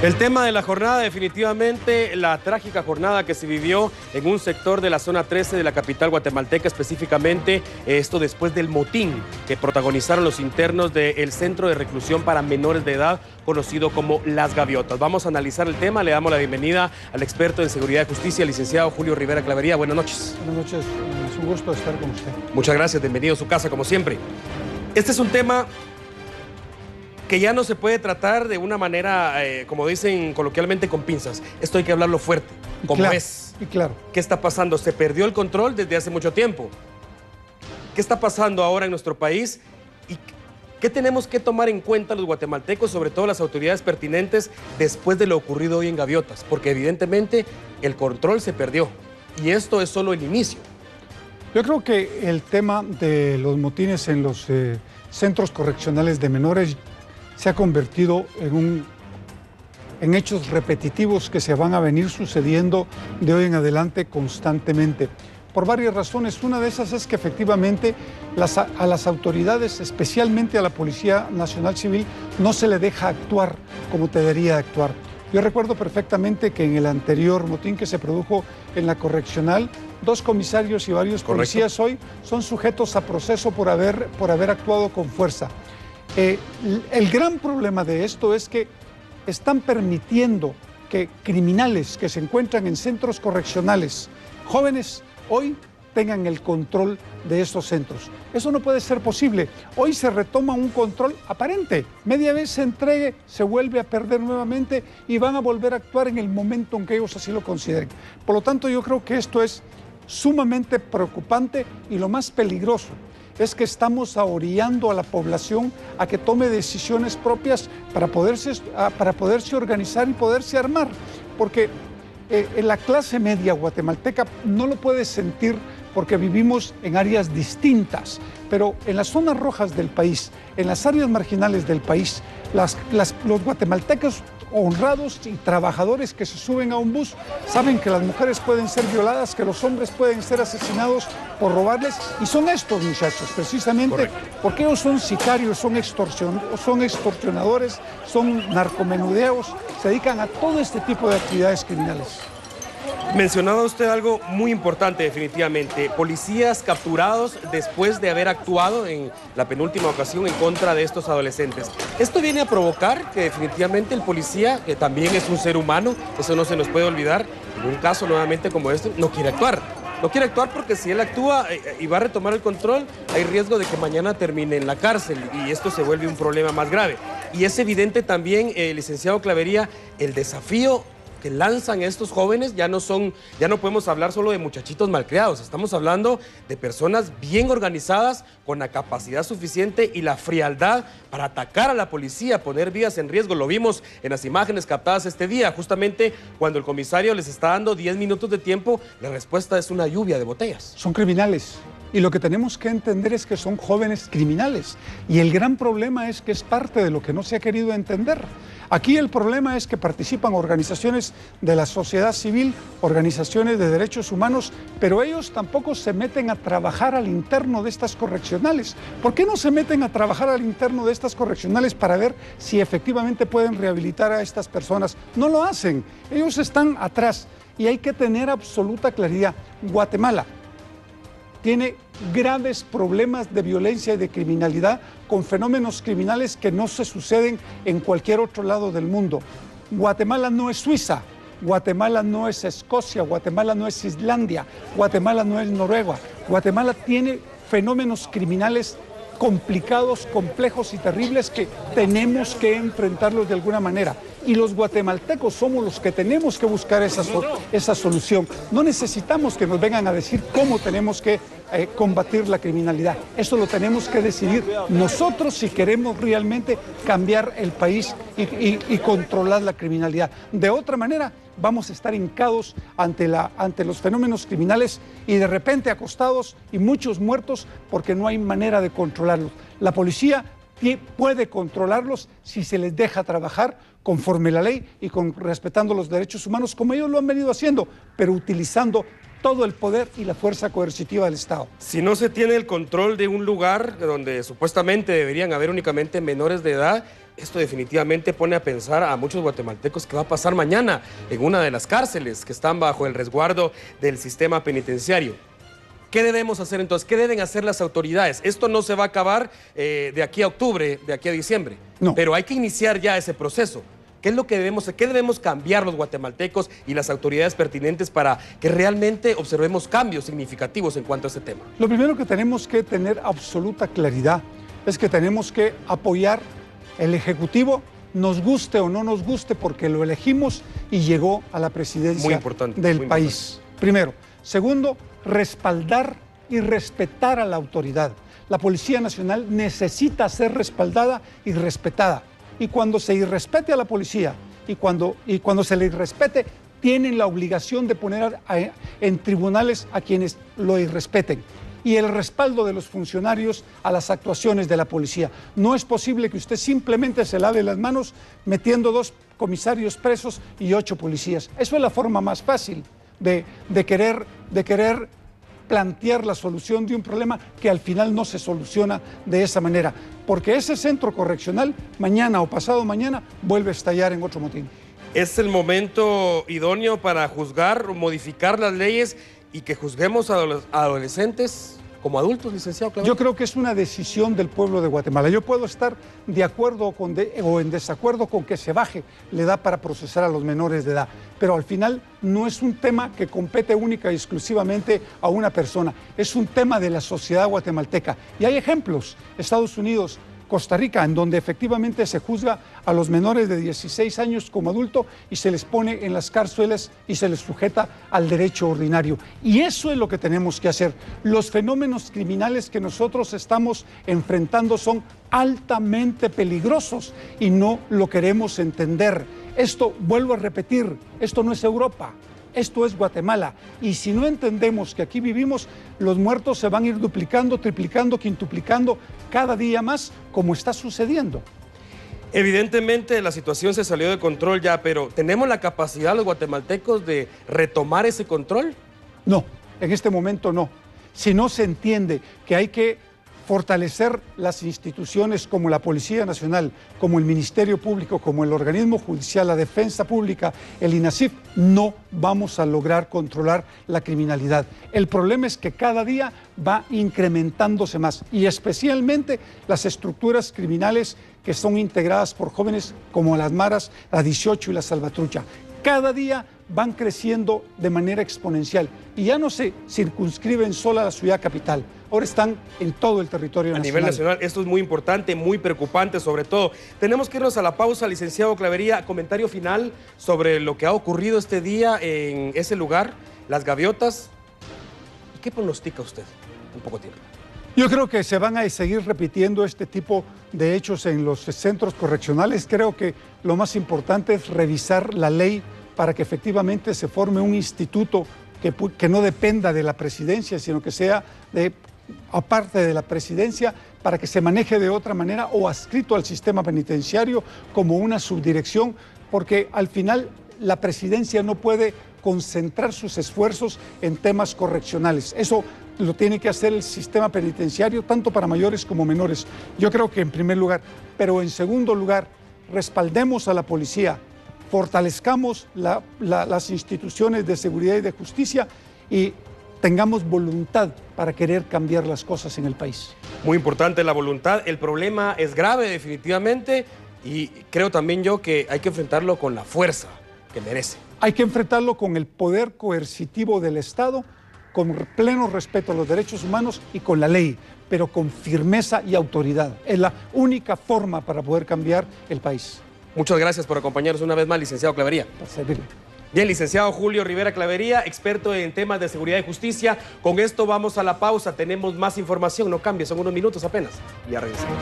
El tema de la jornada, definitivamente la trágica jornada que se vivió en un sector de la zona 13 de la capital guatemalteca, específicamente esto después del motín que protagonizaron los internos del Centro de Reclusión para Menores de Edad, conocido como Las Gaviotas. Vamos a analizar el tema, le damos la bienvenida al experto en seguridad y justicia, el licenciado Julio Rivera Clavería. Buenas noches. Buenas noches, es un gusto estar con usted. Muchas gracias, bienvenido a su casa como siempre. Este es un tema que ya no se puede tratar de una manera, como dicen coloquialmente, con pinzas. Esto hay que hablarlo fuerte, como claro, es. Y claro. ¿Qué está pasando? Se perdió el control desde hace mucho tiempo. ¿Qué está pasando ahora en nuestro país? ¿Y qué tenemos que tomar en cuenta los guatemaltecos, sobre todo las autoridades pertinentes, después de lo ocurrido hoy en Gaviotas? Porque evidentemente el control se perdió. Y esto es solo el inicio. Yo creo que el tema de los motines en los centros correccionales de menores se ha convertido en hechos repetitivos que se van a venir sucediendo de hoy en adelante constantemente, por varias razones. Una de esas es que efectivamente a las autoridades, especialmente a la Policía Nacional Civil, no se le deja actuar como debería actuar. Yo recuerdo perfectamente que en el anterior motín que se produjo en la correccional, 2 comisarios y varios policías hoy son sujetos a proceso por haber actuado con fuerza. El gran problema de esto es que están permitiendo que criminales que se encuentran en centros correccionales, jóvenes, hoy tengan el control de estos centros. Eso no puede ser posible. Hoy se retoma un control aparente. Media vez se entregue, se vuelve a perder nuevamente y van a volver a actuar en el momento en que ellos así lo consideren. Por lo tanto, yo creo que esto es sumamente preocupante y lo más peligroso es que estamos orillando a la población a que tome decisiones propias para poderse organizar y poderse armar. Porque en la clase media guatemalteca no lo puede sentir porque vivimos en áreas distintas, pero en las zonas rojas del país, en las áreas marginales del país, los guatemaltecos honrados y trabajadores que se suben a un bus saben que las mujeres pueden ser violadas, que los hombres pueden ser asesinados por robarles, y son estos muchachos precisamente. Correcto. Porque ellos son sicarios, son extorsionadores, son narcomenudeos, se dedican a todo este tipo de actividades criminales. Mencionaba usted algo muy importante, definitivamente. Policías capturados después de haber actuado en la penúltima ocasión en contra de estos adolescentes. Esto viene a provocar que definitivamente el policía, que también es un ser humano, eso no se nos puede olvidar, en un caso nuevamente como este, no quiere actuar. No quiere actuar porque si él actúa y va a retomar el control, hay riesgo de que mañana termine en la cárcel y esto se vuelve un problema más grave. Y es evidente también, licenciado Clavería, el desafío que lanzan estos jóvenes ya no podemos hablar solo de muchachitos malcriados, estamos hablando de personas bien organizadas, con la capacidad suficiente y la frialdad para atacar a la policía, poner vidas en riesgo. Lo vimos en las imágenes captadas este día, justamente cuando el comisario les está dando 10 minutos de tiempo, la respuesta es una lluvia de botellas. Son criminales. Y lo que tenemos que entender es que son jóvenes criminales. Y el gran problema es que es parte de lo que no se ha querido entender. Aquí el problema es que participan organizaciones de la sociedad civil, organizaciones de derechos humanos, pero ellos tampoco se meten a trabajar al interno de estas correccionales. ¿Por qué no se meten a trabajar al interno de estas correccionales para ver si efectivamente pueden rehabilitar a estas personas? No lo hacen. Ellos están atrás y hay que tener absoluta claridad. Guatemala tiene graves problemas de violencia y de criminalidad, con fenómenos criminales que no se suceden en cualquier otro lado del mundo. Guatemala no es Suiza, Guatemala no es Escocia, Guatemala no es Islandia, Guatemala no es Noruega. Guatemala tiene fenómenos criminales complicados, complejos y terribles que tenemos que enfrentarlos de alguna manera. Y los guatemaltecos somos los que tenemos que buscar esa solución. No necesitamos que nos vengan a decir cómo tenemos que combatir la criminalidad. Eso lo tenemos que decidir nosotros si queremos realmente cambiar el país y controlar la criminalidad. De otra manera, vamos a estar hincados ante los fenómenos criminales y de repente acostados y muchos muertos porque no hay manera de controlarlos. La policía puede controlarlos si se les deja trabajar conforme la ley y respetando los derechos humanos, como ellos lo han venido haciendo, pero utilizando todo el poder y la fuerza coercitiva del Estado. Si no se tiene el control de un lugar donde supuestamente deberían haber únicamente menores de edad, esto definitivamente pone a pensar a muchos guatemaltecos qué va a pasar mañana en una de las cárceles que están bajo el resguardo del sistema penitenciario. ¿Qué debemos hacer entonces? ¿Qué deben hacer las autoridades? Esto no se va a acabar de aquí a octubre, de aquí a diciembre, no. Pero hay que iniciar ya ese proceso. ¿Qué es lo que debemos cambiar los guatemaltecos y las autoridades pertinentes para que realmente observemos cambios significativos en cuanto a este tema? Lo primero que tenemos que tener absoluta claridad es que tenemos que apoyar el Ejecutivo, nos guste o no nos guste, porque lo elegimos y llegó a la presidencia del país. Primero. Segundo, respaldar y respetar a la autoridad. La Policía Nacional necesita ser respaldada y respetada. Y cuando se irrespete a la policía y cuando se le irrespete, tienen la obligación de poner en tribunales a quienes lo irrespeten. Y el respaldo de los funcionarios a las actuaciones de la policía. No es posible que usted simplemente se lave las manos metiendo 2 comisarios presos y 8 policías. Eso es la forma más fácil de querer plantear la solución de un problema que al final no se soluciona de esa manera, porque ese centro correccional mañana o pasado mañana vuelve a estallar en otro motín. ¿Es el momento idóneo para juzgar o modificar las leyes y que juzguemos a los adolescentes como adultos, licenciado Clavería? Yo creo que es una decisión del pueblo de Guatemala. Yo puedo estar de acuerdo o en desacuerdo con que se baje la edad para procesar a los menores de edad, pero al final no es un tema que compete única y exclusivamente a una persona, es un tema de la sociedad guatemalteca. Y hay ejemplos, Estados Unidos, Costa Rica, en donde efectivamente se juzga a los menores de 16 años como adulto y se les pone en las cárceles y se les sujeta al derecho ordinario. Y eso es lo que tenemos que hacer. Los fenómenos criminales que nosotros estamos enfrentando son altamente peligrosos y no lo queremos entender. Esto, vuelvo a repetir, esto no es Europa. Esto es Guatemala, y si no entendemos que aquí vivimos, los muertos se van a ir duplicando, triplicando, quintuplicando cada día más, como está sucediendo. Evidentemente la situación se salió de control ya, pero ¿tenemos la capacidad los guatemaltecos de retomar ese control? No, en este momento no. Si no se entiende que hay que fortalecer las instituciones como la Policía Nacional, como el Ministerio Público, como el Organismo Judicial, la Defensa Pública, el INASIF, no vamos a lograr controlar la criminalidad. El problema es que cada día va incrementándose más, y especialmente las estructuras criminales que son integradas por jóvenes como las Maras, la 18 y la Salvatrucha. Cada día van creciendo de manera exponencial y ya no se circunscriben solo a la ciudad capital, ahora están en todo el territorio nacional. A nivel nacional, esto es muy importante, muy preocupante sobre todo. Tenemos que irnos a la pausa, licenciado Clavería, comentario final sobre lo que ha ocurrido este día en ese lugar, Las Gaviotas. ¿Qué pronostica usted en poco tiempo? Yo creo que se van a seguir repitiendo este tipo de hechos en los centros correccionales. Creo que lo más importante es revisar la ley para que efectivamente se forme un instituto que no dependa de la presidencia, sino que sea aparte de la presidencia, para que se maneje de otra manera o adscrito al sistema penitenciario como una subdirección, porque al final la presidencia no puede concentrar sus esfuerzos en temas correccionales. Eso lo tiene que hacer el sistema penitenciario, tanto para mayores como menores. Yo creo que en primer lugar, pero en segundo lugar, respaldemos a la policía, fortalezcamos las instituciones de seguridad y de justicia y tengamos voluntad para querer cambiar las cosas en el país. Muy importante la voluntad. El problema es grave definitivamente y creo también yo que hay que enfrentarlo con la fuerza que merece. Hay que enfrentarlo con el poder coercitivo del Estado, con pleno respeto a los derechos humanos y con la ley, pero con firmeza y autoridad. Es la única forma para poder cambiar el país. Muchas gracias por acompañarnos una vez más, licenciado Clavería. Para servirle. Bien, licenciado Julio Rivera Clavería, experto en temas de seguridad y justicia. Con esto vamos a la pausa, tenemos más información, no cambie, son unos minutos apenas. Ya regresamos.